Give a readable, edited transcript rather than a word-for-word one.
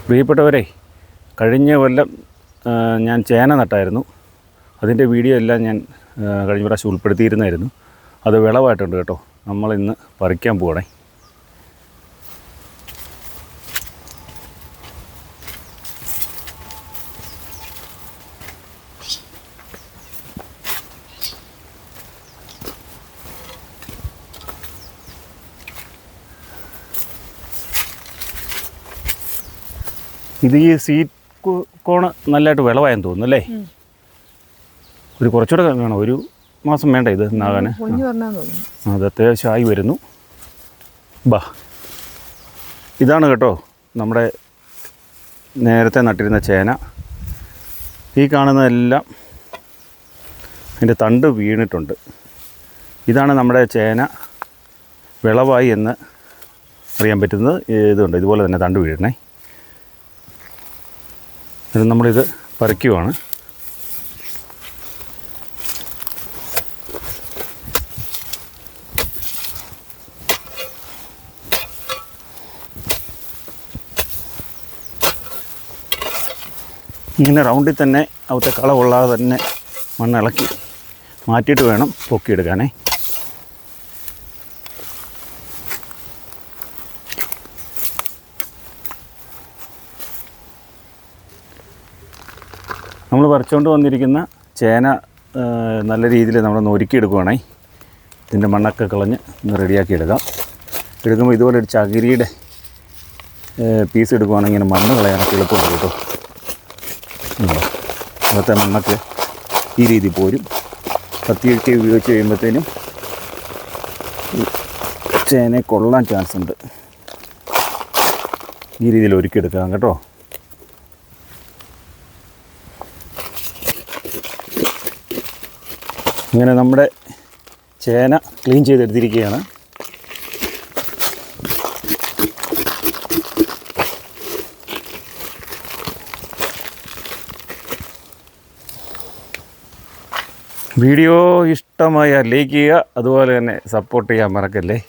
പ്രിയപ്പെട്ടവരെ, കഴിഞ്ഞ കൊല്ലം ഞാൻ ചേന നട്ടായിരുന്നു. അതിൻ്റെ വീഡിയോ എല്ലാം ഞാൻ കഴിഞ്ഞ പ്രാവശ്യം ഉൾപ്പെടുത്തിയിരുന്നായിരുന്നു. അത് വിളവായിട്ടുണ്ട് കേട്ടോ. നമ്മളിന്ന് പറിക്കാൻ പോകണേ. ഇത് ഈ സീറ്റ് കോണ് നല്ലതായിട്ട് വിളവായെന്ന് തോന്നുന്നു അല്ലേ? ഒരു കുറച്ചുകൂടെ വേണം, ഒരു മാസം വേണ്ട ഇത് നാകാൻ. അത് അത്യാവശ്യം ആയി വരുന്നു. ഇതാണ് കേട്ടോ നമ്മുടെ നേരത്തെ നട്ടിരുന്ന ചേന. ഈ കാണുന്നതെല്ലാം അതിൻ്റെ തണ്ട് വീണിട്ടുണ്ട്. ഇതാണ് നമ്മുടെ ചേന വിളവായി എന്ന് അറിയാൻ പറ്റുന്നത്. ഇതുണ്ട്, ഇതുപോലെ തന്നെ തണ്ട് വീഴണേ. ഇത് നമ്മളിത് പറിക്കുവാണ്. ഇങ്ങനെ റൗണ്ടിൽ തന്നെ അവിടുത്തെ കള കൊള്ളാതെ തന്നെ മണ്ണിളക്കി മാറ്റിയിട്ട് വേണം പൊക്കിയെടുക്കാനേ. നമ്മൾ പറിച്ചുകൊണ്ട് വന്നിരിക്കുന്ന ചേന നല്ല രീതിയിൽ നമ്മൾ നൊരുക്കിയെടുക്കുവാണേ. ഇതിൻ്റെ മണ്ണൊക്കെ കളഞ്ഞ് ഒന്ന് റെഡിയാക്കി എടുക്കാം. എടുക്കുമ്പോൾ ഇതുപോലെ ഒരു ചകിരിയുടെ പീസ് എടുക്കുവാണെങ്കിൽ ഇങ്ങനെ മണ്ണ് കളയാനൊക്കെ എളുപ്പമുണ്ട് കേട്ടോ. അകത്തെ മണ്ണൊക്കെ ഈ രീതി പോരും. കത്തിയൊക്കെ ഉപയോഗിച്ച് കഴിയുമ്പോഴത്തേനും ചേനയെ കൊള്ളാൻ ചാൻസ് ഉണ്ട്. ഈ രീതിയിൽ ഒരുക്കിയെടുക്കാം കേട്ടോ. ഇങ്ങനെ നമ്മുടെ ചേന ക്ലീൻ ചെയ്തെടുത്തിരിക്കുകയാണ്. വീഡിയോ ഇഷ്ടമായാൽ ലൈക്ക് ചെയ്യുക, അതുപോലെ തന്നെ സപ്പോർട്ട് ചെയ്യാൻ മറക്കല്ലേ.